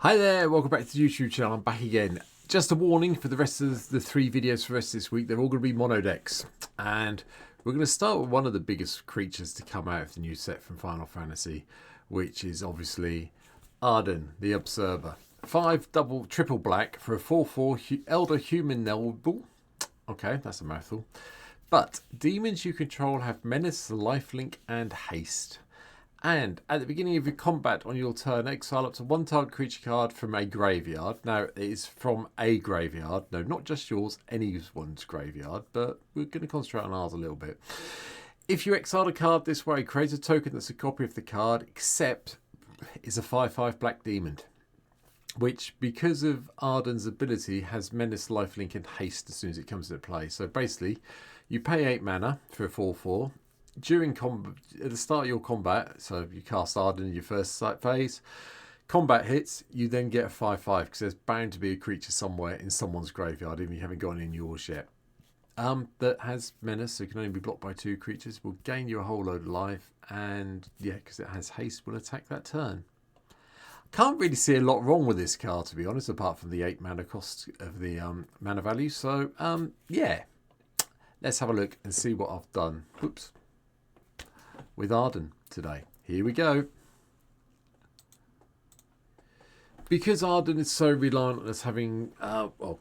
Hi there, welcome back to the YouTube channel. I'm back again. Just a warning for the rest of the 3 videos for the rest of this week. They're all going to be mono decks. And we're going to start with one of the biggest creatures to come out of the new set from Final Fantasy, which is obviously Ardyn, the Usurper. 5 triple black for a 4/4 Elder Human Noble. Okay, that's a mouthful. But demons you control have Menace, Lifelink, and Haste. And at the beginning of your combat on your turn, exile up to 1 target creature card from a graveyard. Now, it is from a graveyard. No, not just yours, anyone's graveyard. But we're going to concentrate on ours a little bit. If you exile a card this way, create a token that's a copy of the card, except it's a 5/5 black demon. Which, because of Ardyn's ability, has Menace, Lifelink, and Haste as soon as it comes into play. So basically, you pay 8 mana for a 4/4. During at the start of your combat, so you cast Ardyn in your first phase, combat hits, you then get a 5/5 because there's bound to be a creature somewhere in someone's graveyard, even if you haven't got any in yours yet. That has Menace, so it can only be blocked by 2 creatures, will gain you a whole load of life, and yeah, because it has Haste, will attack that turn. Can't really see a lot wrong with this card, to be honest, apart from the 8 mana cost of the mana value. So yeah, let's have a look and see what I've done. Whoops. With Ardyn today. Here we go. Because Ardyn is so reliant on us having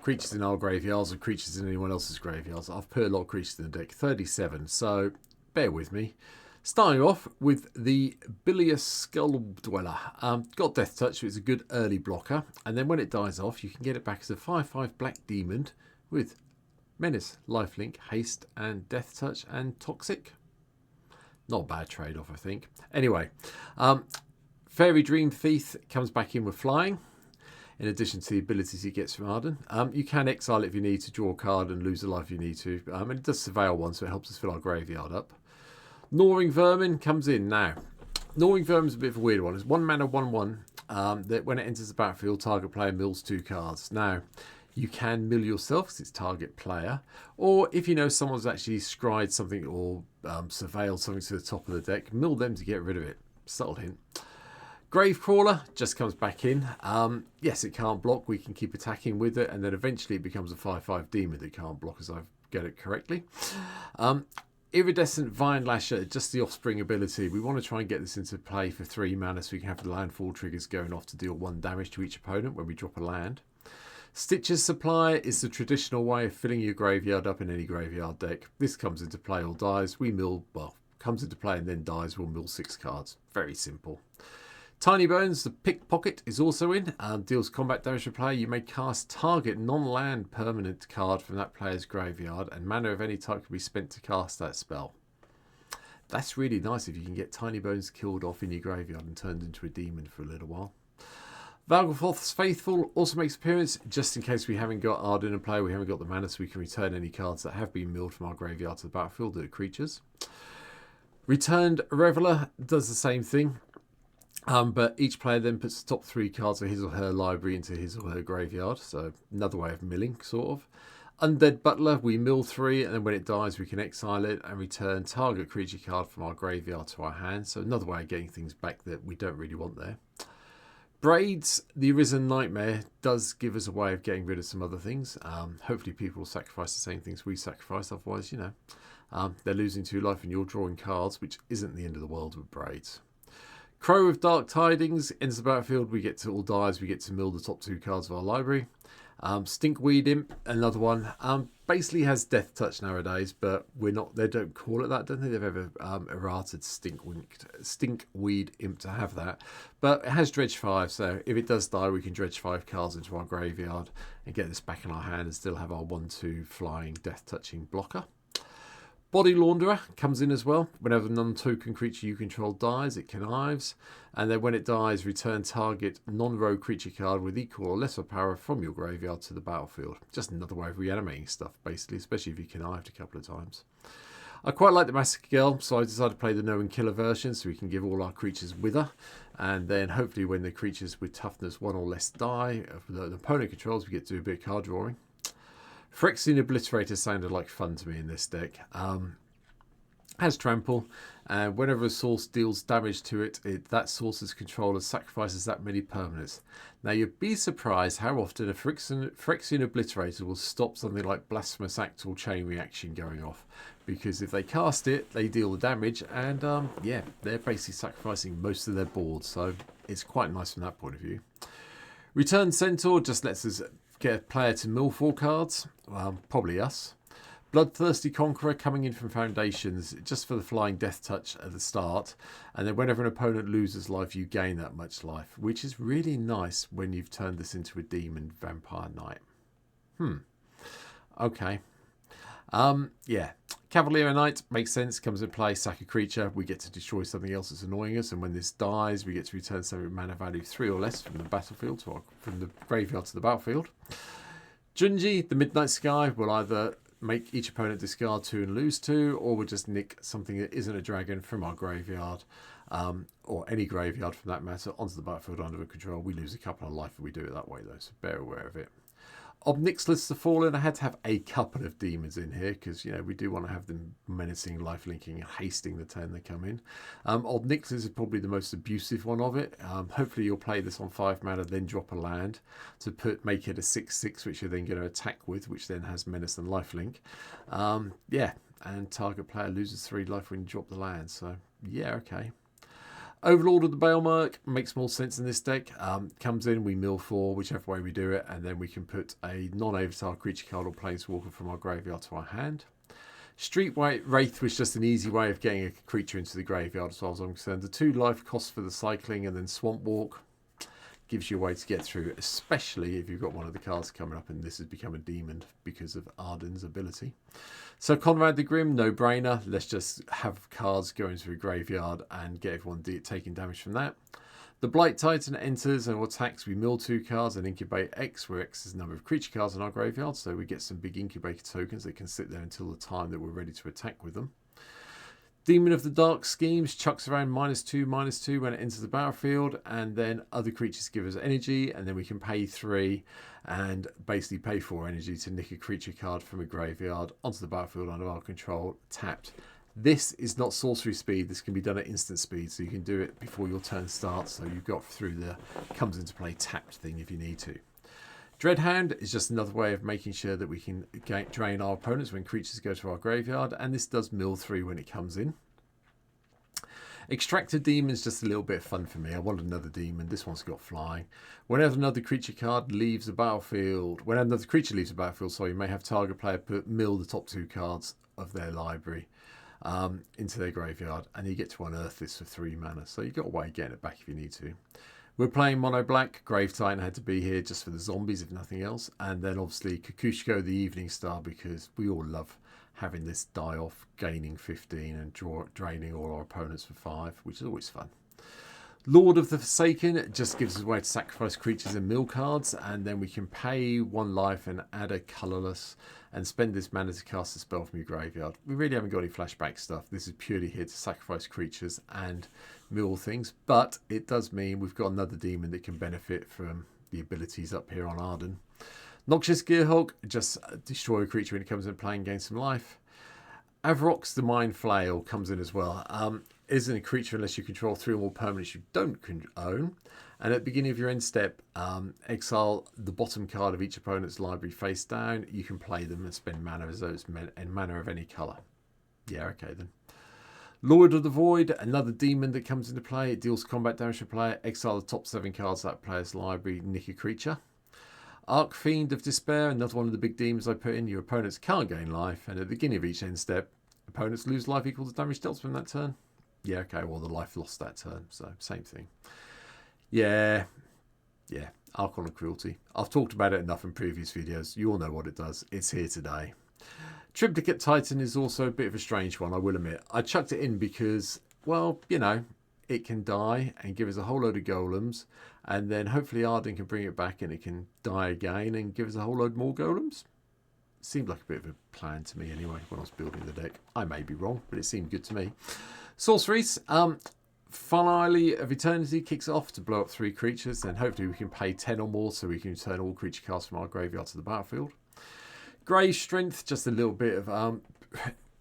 creatures in our graveyards or creatures in anyone else's graveyards, I've put a lot of creatures in the deck, 37, so bear with me. Starting off with the Bilious Skull Dweller. Got Death Touch, so it's a good early blocker, and then when it dies off, you can get it back as a 5/5 black demon with Menace, Lifelink, Haste, and Death Touch and Toxic. Not a bad trade-off, I think. Anyway, Fairy Dream Thief comes back in with flying, in addition to the abilities he gets from Ardyn. You can exile it if you need to, draw a card and lose a life if you need to. And it does Surveil 1, so it helps us fill our graveyard up. Gnawing Vermin comes in now. Gnawing Vermin is a bit of a weird one. It's 1 mana, 1/1. That when it enters the battlefield, target player mills 2 cards. Now, you can mill yourself because it's target player, or if you know someone's actually scried something or surveilled something to the top of the deck, mill them to get rid of it. Subtle hint. Gravecrawler just comes back in. Yes, it can't block. We can keep attacking with it, and then eventually it becomes a 5/5 demon that can't block, as I've got it correctly. Iridescent Vine Lasher, just the offspring ability. We want to try and get this into play for 3 mana so we can have the landfall triggers going off to deal 1 damage to each opponent when we drop a land. Stitcher's Supply is the traditional way of filling your graveyard up in any graveyard deck. This comes into play or dies. We mill, well, comes into play and then dies. We'll mill 6 cards. Very simple. Tiny Bones, the Pickpocket, is also in. Deals combat damage to player. You may cast target non-land permanent card from that player's graveyard, and mana of any type can be spent to cast that spell. That's really nice if you can get Tiny Bones killed off in your graveyard and turned into a demon for a little while. Valgothoth's Faithful also makes appearance, just in case we haven't got Ardyn in play, we haven't got the mana, so we can return any cards that have been milled from our graveyard to the battlefield that are creatures. Returned Reveler does the same thing, but each player then puts the top 3 cards of his or her library into his or her graveyard, so another way of milling, sort of. Undead Butler, we mill 3, and then when it dies we can exile it and return target creature card from our graveyard to our hand, so another way of getting things back that we don't really want there. Braids, the Arisen Nightmare, does give us a way of getting rid of some other things. Hopefully people will sacrifice the same things we sacrifice, otherwise, you know, they're losing 2 life and you're drawing cards, which isn't the end of the world with Braids. Crow of Dark Tidings enters the battlefield. We get to all dies. We get to mill the top 2 cards of our library. Stinkweed Imp, another one. Basically has Death Touch nowadays, but we're not. They don't call it that. I don't think they've ever errated Stinkweed Imp to have that. But it has Dredge 5, so if it does die, we can dredge 5 cards into our graveyard and get this back in our hand and still have our 1/2 flying Death Touching blocker. Body Launderer comes in as well. Whenever a non-token creature you control dies, it connives. And then when it dies, return target non-rogue creature card with equal or lesser power from your graveyard to the battlefield. Just another way of reanimating stuff, basically, especially if you connived a couple of times. I quite like the Massacre Girl, so I decided to play the No and Killer version so we can give all our creatures Wither. And then hopefully when the creatures with toughness 1 or less die, the opponent controls, we get to do a bit of card drawing. Phyrexian Obliterator sounded like fun to me in this deck. Has trample, and whenever a source deals damage to it, that source's controller sacrifices that many permanents. Now you'd be surprised how often a Phyrexian Obliterator will stop something like Blasphemous Act or Chain Reaction going off, because if they cast it, they deal the damage, and yeah, they're basically sacrificing most of their board, so it's quite nice from that point of view. Return Centaur just lets us get a player to mill 4 cards, probably us. Bloodthirsty Conqueror coming in from Foundations just for the flying death touch at the start, and then whenever an opponent loses life you gain that much life, which is really nice when you've turned this into a demon vampire knight. Okay. Yeah, Cavalier Knight makes sense, comes in play, sack a creature, we get to destroy something else that's annoying us, and when this dies we get to return something mana value 3 or less from the battlefield from the graveyard to the battlefield. Junji, the Midnight Sky, will either make each opponent discard 2 and lose 2, or we'll just nick something that isn't a dragon from our graveyard, or any graveyard from that matter, onto the battlefield under control. We lose a couple of life if we do it that way though, so bear aware of it. Obnixilus the Fallen, I had to have a couple of demons in here because, you know, we do want to have them menacing, life-linking and hasting the turn they come in. Obnixilus is probably the most abusive one of it. Hopefully you'll play this on 5 mana, then drop a land to make it a 6/6, which you're then going to attack with, which then has menace and lifelink. Yeah, and target player loses 3 life when you drop the land, so yeah, okay. Overlord of the Baelmark makes more sense in this deck. Comes in, we mill 4, whichever way we do it, and then we can put a non-avatar creature card or planeswalker from our graveyard to our hand. Street Wraith was just an easy way of getting a creature into the graveyard as far as I'm concerned. The 2 life cost for the cycling, and then Swamp Walk gives you a way to get through, especially if you've got one of the cards coming up and this has become a demon because of Ardyn's ability. So Conrad the Grim, no brainer. Let's just have cards go into a graveyard and get everyone taking damage from that. The Blight Titan enters and attacks. We mill 2 cards and incubate X, where X is the number of creature cards in our graveyard. So we get some big incubator tokens that can sit there until the time that we're ready to attack with them. Demon of the Dark Schemes chucks around -2/-2 when it enters the battlefield, and then other creatures give us energy, and then we can pay 3 and basically pay 4 energy to nick a creature card from a graveyard onto the battlefield under our control, tapped. This is not sorcery speed. This can be done at instant speed, so you can do it before your turn starts, so you've got through the comes into play tapped thing if you need to. Dreadhound is just another way of making sure that we can drain our opponents when creatures go to our graveyard, and this does mill 3 when it comes in. Extractor Demon is just a little bit of fun for me. I want another demon. This one's got flying. Whenever another creature card leaves the battlefield, sorry, you may have target player mill the top 2 cards of their library into their graveyard, and you get to unearth this for 3 mana. So you've got a way of getting it back if you need to. We're playing mono black. Grave Titan had to be here just for the zombies, if nothing else. And then obviously Kukushko, the Evening Star, because we all love having this die off, gaining 15 and draining all our opponents for 5, which is always fun. Lord of the Forsaken just gives us a way to sacrifice creatures and mill cards, and then we can pay 1 life and add a colourless and spend this mana to cast a spell from your graveyard. We really haven't got any flashback stuff. This is purely here to sacrifice creatures and mill things, but it does mean we've got another demon that can benefit from the abilities up here on Ardyn. Noxious Gearhulk, just destroy a creature when it comes in play and gain some life. Avrox the Mind Flail comes in as well. Isn't a creature unless you control 3 or more permanents you don't own. And at the beginning of your end step, exile the bottom card of each opponent's library face down. You can play them and spend mana as though it's in mana of any colour. Yeah, okay then. Lord of the Void, another demon that comes into play. It deals combat damage to player. Exile the top 7 cards of that player's library, nick a creature. Archfiend of Despair, another one of the big demons I put in. Your opponents can't gain life, and at the beginning of each end step, opponents lose life equal to damage dealt from that turn. Yeah, okay, well, the life lost that turn, so same thing. Yeah, Archon of Cruelty. I've talked about it enough in previous videos. You all know what it does. It's here today. Triplicate Titan is also a bit of a strange one, I will admit. I chucked it in because, well, you know, it can die and give us a whole load of golems, and then hopefully Ardyn can bring it back and it can die again and give us a whole load more golems. Seemed like a bit of a plan to me anyway when I was building the deck. I may be wrong, but it seemed good to me. Sorceries. Finale of Eternity kicks off to blow up 3 creatures, then hopefully we can pay 10 or more so we can return all creature cards from our graveyard to the battlefield. Grey Strength, just a little bit of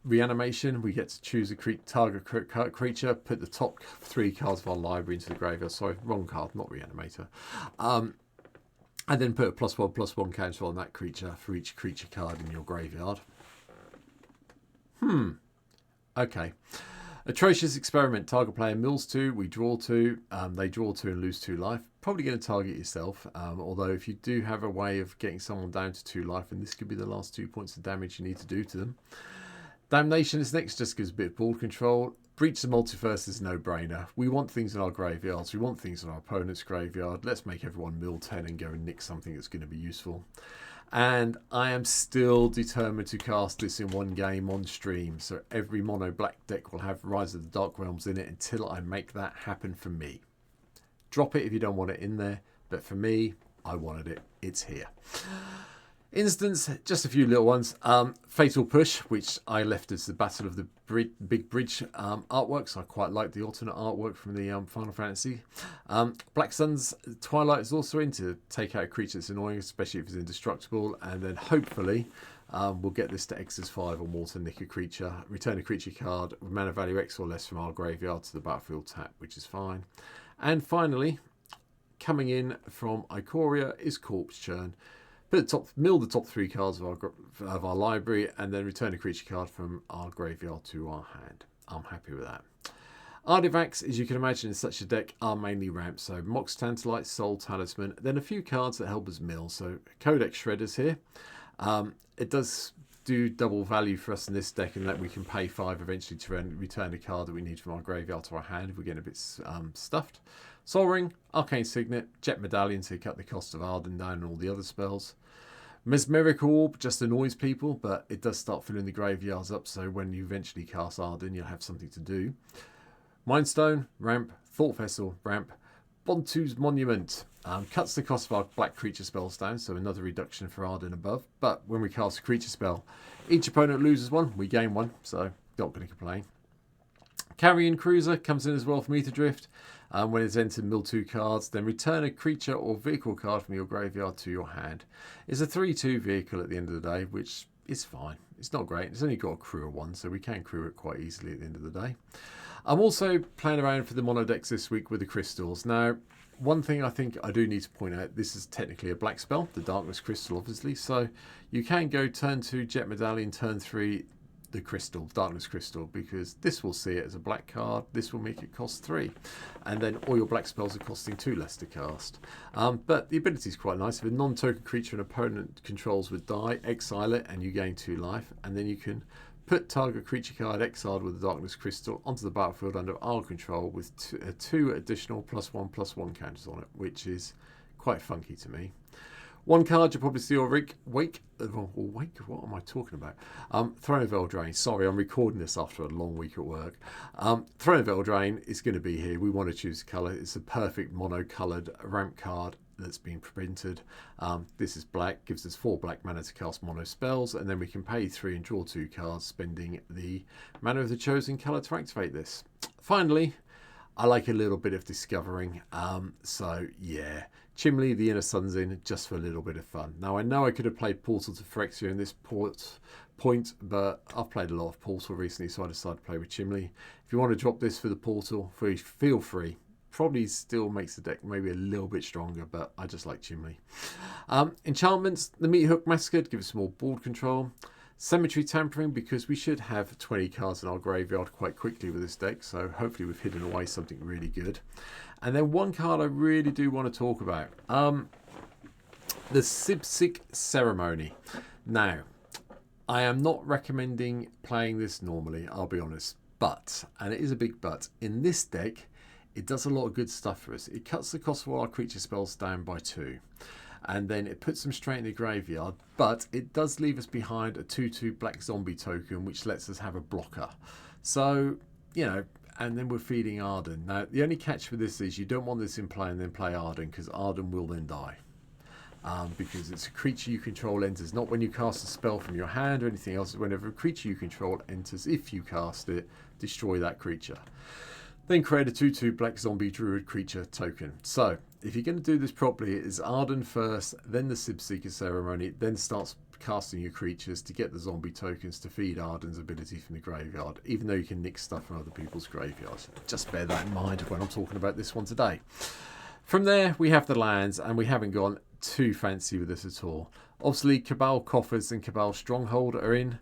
reanimation, we get to choose a target creature, put the top 3 cards of our library into the graveyard. Sorry, wrong card, not reanimator. And then put a +1/+1 counter on that creature for each creature card in your graveyard. Okay. Atrocious Experiment. Target player mills 2, we draw 2, they draw 2 and lose 2 life. Probably going to target yourself, although if you do have a way of getting someone down to 2 life, and this could be the last 2 points of damage you need to do to them. Damnation is next, just gives a bit of board control. Breach the Multiverse is a no-brainer. We want things in our graveyards, we want things in our opponent's graveyard. Let's make everyone mill 10 and go and nick something that's going to be useful. And I am still determined to cast this in one game on stream. So every mono black deck will have Rise of the Dark Realms in it until I make that happen for me. Drop it if you don't want it in there. But for me, I wanted it. It's here. Instance, just a few little ones. Fatal Push, which I left as the Battle of the Big Bridge artwork. So I quite like the alternate artwork from the Final Fantasy. Black Sun's Twilight is also in to take out a creature that's annoying, especially if it's indestructible. And then hopefully we'll get this to X as 5 or more to nick a creature. Return a creature card with mana value X or less from our graveyard to the battlefield tap, which is fine. And finally, coming in from Ikoria is Corpse Churn. Mill the top 3 cards of our library and then return a creature card from our graveyard to our hand. I'm happy with that. Artifacts, as you can imagine in such a deck, are mainly ramps. So Mox Tantalite, Soul Talisman, then a few cards that help us mill. So Codex Shredders here. It does do double value for us in this deck in that we can pay 5 eventually to return a card that we need from our graveyard to our hand if we're getting a bit stuffed. Sol Ring, Arcane Signet, Jet Medallion to cut the cost of Ardyn down and all the other spells. Mesmeric Orb just annoys people, but it does start filling the graveyards up, so when you eventually cast Ardyn, you'll have something to do. Mindstone, ramp. Thought Vessel, ramp. Bontu's Monument cuts the cost of our black creature spells down, so another reduction for Ardyn above. But when we cast a creature spell, each opponent loses 1, we gain 1, so not going to complain. Carrion Cruiser comes in as well from Ether Drift. When it's entered, mill 2 cards, then return a creature or vehicle card from your graveyard to your hand. It's a 3/2 vehicle at the end of the day, which is fine. It's not great. It's only got a crew of 1, so we can crew it quite easily at the end of the day. I'm also playing around for the mono decks this week with the crystals. Now, one thing I think I do need to point out, this is technically a black spell, the Darkness Crystal, obviously. So you can go turn 2, Jet Medallion, turn 3, the crystal, Darkness Crystal, because this will see it as a black card, this will make it cost 3, and then all your black spells are costing 2 less to cast. But the ability is quite nice. If a non-token creature an opponent controls would die, exile it and you gain 2 life, and then you can put target creature card exiled with the Darkness Crystal onto the battlefield under our control with 2 additional +1/+1 counters on it, which is quite funky to me. One card you'll probably see or wake. What am I talking about? Throne of Eldraine. Sorry, I'm recording this after a long week at work. Throne of Eldraine is going to be here. We want to choose a colour. It's a perfect mono-coloured ramp card that's been printed. This is black, gives us 4 black mana to cast mono spells, and then we can pay 3 and draw 2 cards, spending the mana of the chosen colour to activate this. Finally, I like a little bit of discovering. So yeah. Chimley, the Inner Sun's in just for a little bit of fun. Now, I know I could have played Portal to Phyrexia in this point, but I've played a lot of Portal recently, so I decided to play with Chimley. If you want to drop this for the Portal, feel free. Probably still makes the deck maybe a little bit stronger, but I just like Chimley. Enchantments, the Meat Hook Massacre gives us more board control. Cemetery Tampering, because we should have 20 cards in our graveyard quite quickly with this deck, so hopefully we've hidden away something really good. And then one card I really do want to talk about, the Sibsik Ceremony. Now, I am not recommending playing this normally, I'll be honest, but, and it is a big but, in this deck, it does a lot of good stuff for us. It cuts the cost of all our creature spells down by 2. And then it puts them straight in the graveyard, but it does leave us behind a 2/2 black zombie token, which lets us have a blocker. So, you know, and then we're feeding Ardyn. Now, the only catch for this is you don't want this in play and then play Ardyn, because Ardyn will then die. Because it's a creature you control enters, not when you cast a spell from your hand or anything else. Whenever a creature you control enters, if you cast it, destroy that creature. Then create a 2/2 black zombie druid creature token. So if you're going to do this properly, it's Ardyn first, then the Sibseeker ceremony, then starts casting your creatures to get the zombie tokens to feed Ardyn's ability from the graveyard, even though you can nick stuff from other people's graveyards. Just bear that in mind when I'm talking about this one today. From there, we have the lands, and we haven't gone too fancy with this at all. Obviously, Cabal Coffers and Cabal Stronghold are in.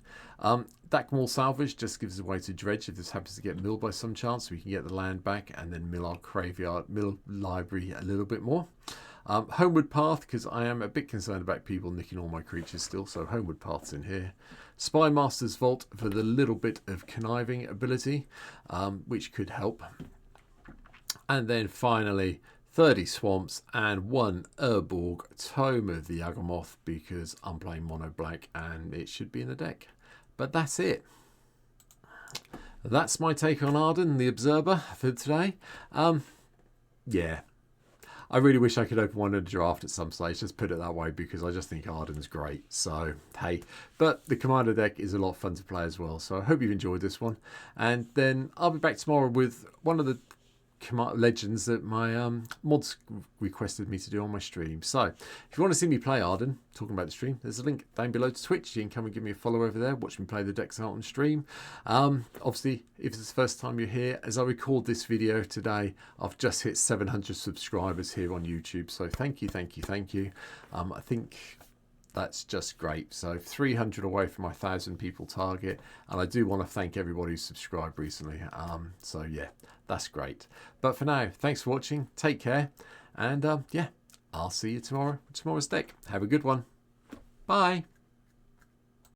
Dakmor Salvage just gives us a way to dredge if this happens to get milled by some chance. We can get the land back and then mill our graveyard, mill library a little bit more. Homeward Path, because I am a bit concerned about people nicking all my creatures still, so Homeward Path's in here. Spy Master's Vault for the little bit of conniving ability, which could help. And then finally, 30 Swamps and 1 Urborg Tome of the Yawgmoth, because I'm playing mono black and it should be in the deck. But that's it. That's my take on Ardyn, the Usurper, for today. Yeah. I really wish I could open one in a draft at some stage, just put it that way, because I just think Ardyn's great. So, hey. But the Commander deck is a lot of fun to play as well. So I hope you've enjoyed this one. And then I'll be back tomorrow with one of the legends that my mods requested me to do on my stream. So if you want to see me play Ardyn, talking about the stream, there's a link down below to Twitch. You can come and give me a follow over there, watch me play the decks out on stream. Obviously, if it's the first time you're here, as I record this video today, I've just hit 700 subscribers here on YouTube, so thank you. I think that's just great. So 300 away from my 1,000 people target, and I do want to thank everybody who subscribed recently. So yeah, that's great. But for now, thanks for watching. Take care, and yeah, I'll see you tomorrow with tomorrow's deck. Have a good one. Bye.